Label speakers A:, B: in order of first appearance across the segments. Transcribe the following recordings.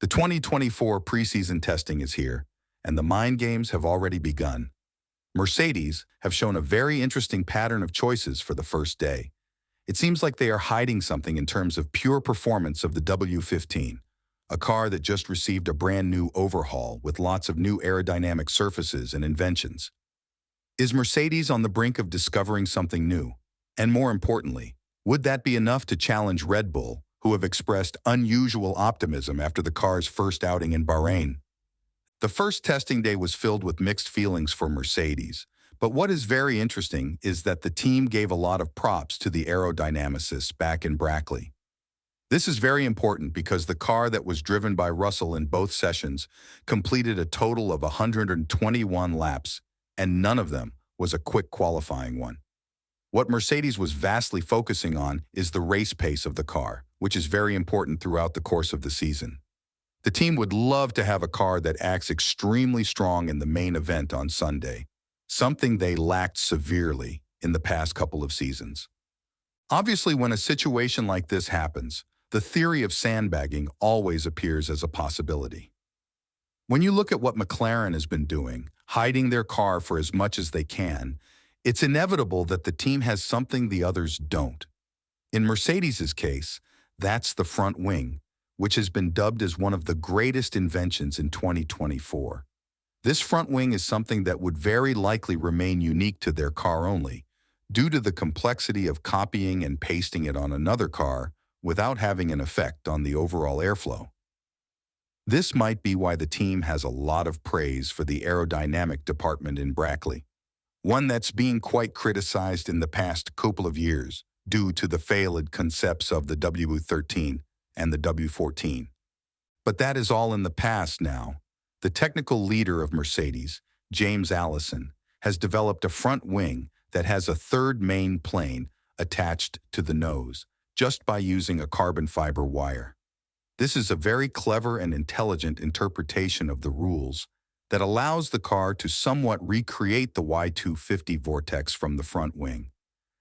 A: The 2024 preseason testing is here, and the mind games have already begun. Mercedes have shown a very interesting pattern of choices for the first day. It seems like they are hiding something in terms of pure performance of the W15, a car that just received a brand new overhaul with lots of new aerodynamic surfaces and inventions. Is Mercedes on the brink of discovering something new? And more importantly, would that be enough to challenge RedBull, who have expressed unusual optimism after the car's first outing in Bahrain? The first testing day was filled with mixed feelings for Mercedes, but what is very interesting is that the team gave a lot of props to the aerodynamicists back in Brackley. This is very important because the car that was driven by Russell in both sessions completed a total of 121 laps, and none of them was a quick qualifying one. What Mercedes was vastly focusing on is the race pace of the car, which is very important throughout the course of the season. The team would love to have a car that acts extremely strong in the main event on Sunday, something they lacked severely in the past couple of seasons. Obviously, when a situation like this happens, the theory of sandbagging always appears as a possibility. When you look at what McLaren has been doing, hiding their car for as much as they can, it's inevitable that the team has something the others don't. In Mercedes's case, that's the front wing, which has been dubbed as one of the greatest inventions in 2024. This front wing is something that would very likely remain unique to their car only, due to the complexity of copying and pasting it on another car without having an effect on the overall airflow. This might be why the team has a lot of praise for the aerodynamic department in Brackley, one that's being quite criticized in the past couple of years due to the failed concepts of the W13 and the W14. But that is all in the past now. The technical leader of Mercedes, James Allison, has developed a front wing that has a third main plane attached to the nose, just by using a carbon fiber wire. This is a very clever and intelligent interpretation of the rules that allows the car to somewhat recreate the W15 vortex from the front wing.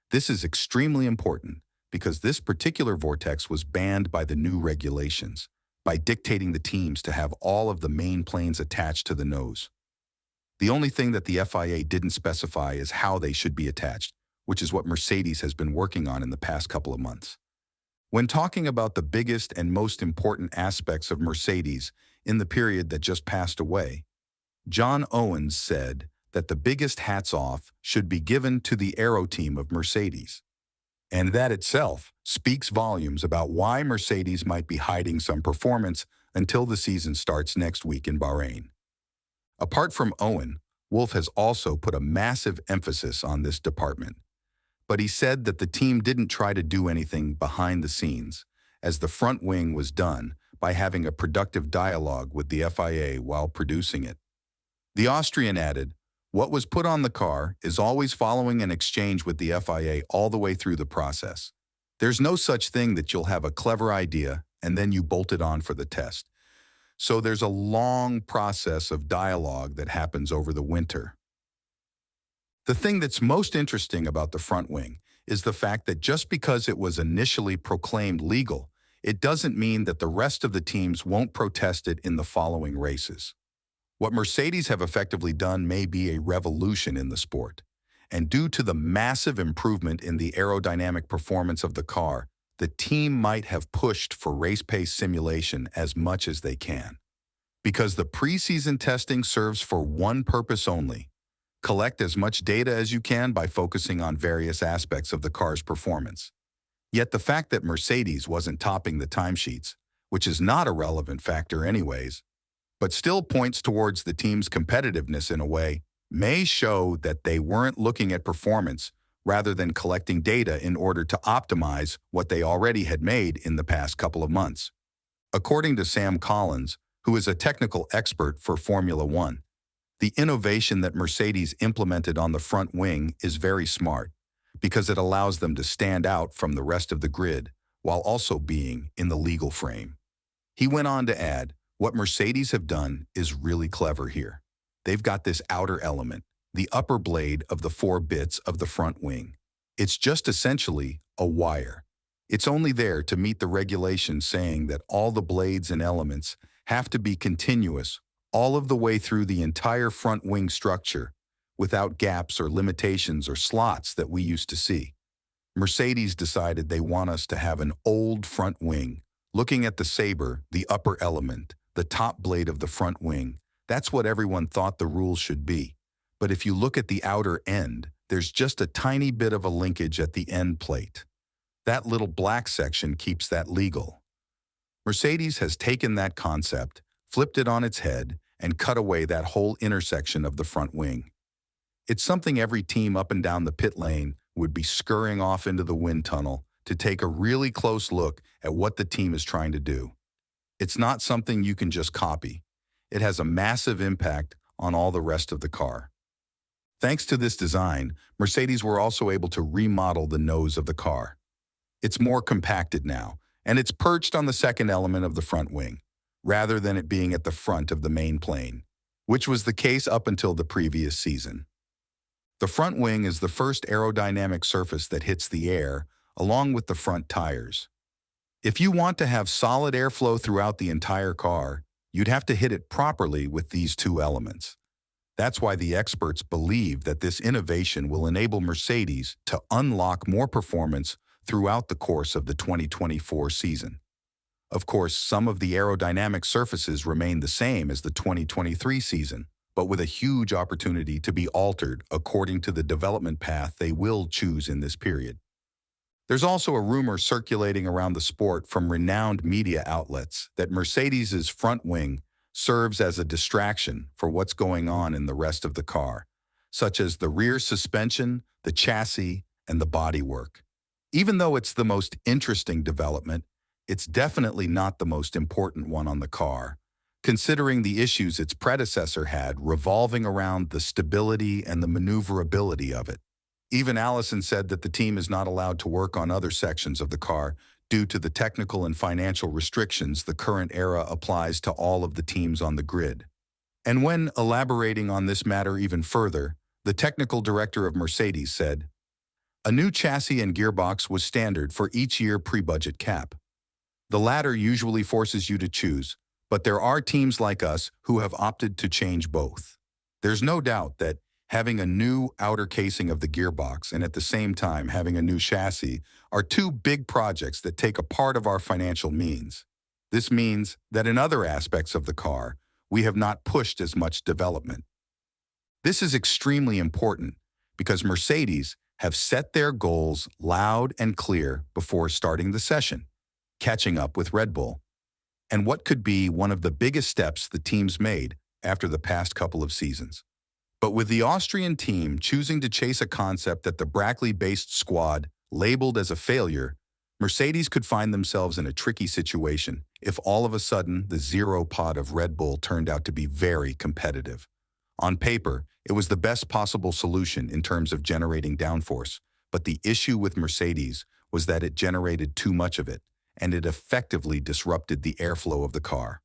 A: This is extremely important because this particular vortex was banned by the new regulations, by dictating the teams to have all of the main planes attached to the nose. The only thing that the FIA didn't specify is how they should be attached, which is what Mercedes has been working on in the past couple of months. When talking about the biggest and most important aspects of Mercedes in the period that just passed away, John Owens said that the biggest hats off should be given to the aero team of Mercedes. And that itself speaks volumes about why Mercedes might be hiding some performance until the season starts next week in Bahrain. Apart from Owen, Wolff has also put a massive emphasis on this department. But he said that the team didn't try to do anything behind the scenes, as the front wing was done by having a productive dialogue with the FIA while producing it. The Austrian added, "What was put on the car is always following an exchange with the FIA all the way through the process. There's no such thing that you'll have a clever idea and then you bolt it on for the test. So there's a long process of dialogue that happens over the winter." The thing that's most interesting about the front wing is the fact that just because it was initially proclaimed legal, it doesn't mean that the rest of the teams won't protest it in the following races. What Mercedes have effectively done may be a revolution in the sport, and due to the massive improvement in the aerodynamic performance of the car, the team might have pushed for race pace simulation as much as they can. Because the preseason testing serves for one purpose only: collect as much data as you can by focusing on various aspects of the car's performance. Yet the fact that Mercedes wasn't topping the timesheets, which is not a relevant factor anyways, but still points towards the team's competitiveness in a way, may show that they weren't looking at performance rather than collecting data in order to optimize what they already had made in the past couple of months. According to Sam Collins, who is a technical expert for Formula One, the innovation that Mercedes implemented on the front wing is very smart because it allows them to stand out from the rest of the grid while also being in the legal frame. He went on to add, what Mercedes have done is really clever here. They've got this outer element, the upper blade of the 4 bits of the front wing. It's just essentially a wire. It's only there to meet the regulations saying that all the blades and elements have to be continuous all of the way through the entire front wing structure, without gaps or limitations or slots that we used to see. Mercedes decided they want us to have an old front wing. Looking at the Sabre, the upper element, the top blade of the front wing, that's what everyone thought the rules should be. But if you look at the outer end, there's just a tiny bit of a linkage at the end plate. That little black section keeps that legal. Mercedes has taken that concept, flipped it on its head, and cut away that whole intersection of the front wing. It's something every team up and down the pit lane would be scurrying off into the wind tunnel to take a really close look at what the team is trying to do. It's not something you can just copy. It has a massive impact on all the rest of the car. Thanks to this design, Mercedes were also able to remodel the nose of the car. It's more compacted now, and it's perched on the second element of the front wing, rather than it being at the front of the main plane, which was the case up until the previous season. The front wing is the first aerodynamic surface that hits the air, along with the front tires. If you want to have solid airflow throughout the entire car, you'd have to hit it properly with these two elements. That's why the experts believe that this innovation will enable Mercedes to unlock more performance throughout the course of the 2024 season. Of course, some of the aerodynamic surfaces remain the same as the 2023 season, but with a huge opportunity to be altered according to the development path they will choose in this period. There's also a rumor circulating around the sport from renowned media outlets that Mercedes's front wing serves as a distraction for what's going on in the rest of the car, such as the rear suspension, the chassis, and the bodywork. Even though it's the most interesting development, it's definitely not the most important one on the car, considering the issues its predecessor had revolving around the stability and the maneuverability of it. Even Allison said that the team is not allowed to work on other sections of the car due to the technical and financial restrictions the current era applies to all of the teams on the grid. And when elaborating on this matter even further, the technical director of Mercedes said, "A new chassis and gearbox was standard for each year pre-budget cap. The latter usually forces you to choose, but there are teams like us who have opted to change both. There's no doubt that having a new outer casing of the gearbox and at the same time having a new chassis are two big projects that take a part of our financial means. This means that in other aspects of the car, we have not pushed as much development. This is extremely important because Mercedes have set their goals loud and clear before starting the session, catching up with Red Bull, and what could be one of the biggest steps the team's made after the past couple of seasons. But with the Austrian team choosing to chase a concept that the Brackley-based squad labeled as a failure, Mercedes could find themselves in a tricky situation if all of a sudden the zero pod of Red Bull turned out to be very competitive. On paper, it was the best possible solution in terms of generating downforce, but the issue with Mercedes was that it generated too much of it, and it effectively disrupted the airflow of the car.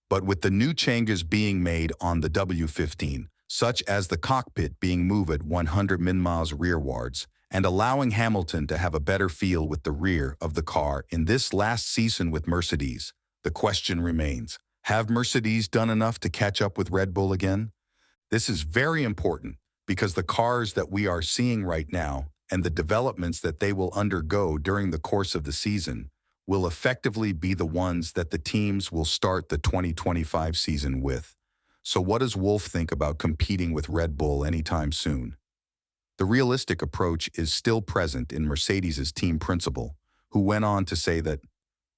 A: But with the new changes being made on the W15, such as the cockpit being moved at 100 min-miles rearwards, and allowing Hamilton to have a better feel with the rear of the car in this last season with Mercedes, the question remains, have Mercedes done enough to catch up with Red Bull again? This is very important because the cars that we are seeing right now and the developments that they will undergo during the course of the season will effectively be the ones that the teams will start the 2025 season with. So what does Wolff think about competing with Red Bull anytime soon? The realistic approach is still present in Mercedes's team principal, who went on to say that,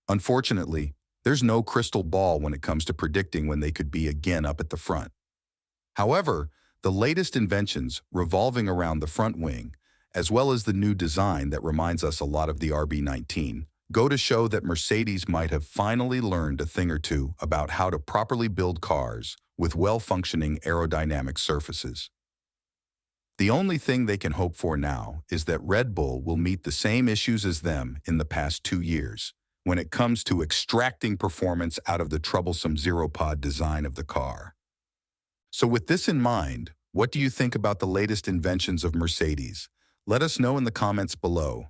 A: unfortunately, there's no crystal ball when it comes to predicting when they could be again up at the front. However, the latest inventions revolving around the front wing, as well as the new design that reminds us a lot of the RB19, go to show that Mercedes might have finally learned a thing or two about how to properly build cars with well-functioning aerodynamic surfaces. The only thing they can hope for now is that Red Bull will meet the same issues as them in the past 2 years when it comes to extracting performance out of the troublesome zero-pod design of the car. So with this in mind, what do you think about the latest inventions of Mercedes? Let us know in the comments below.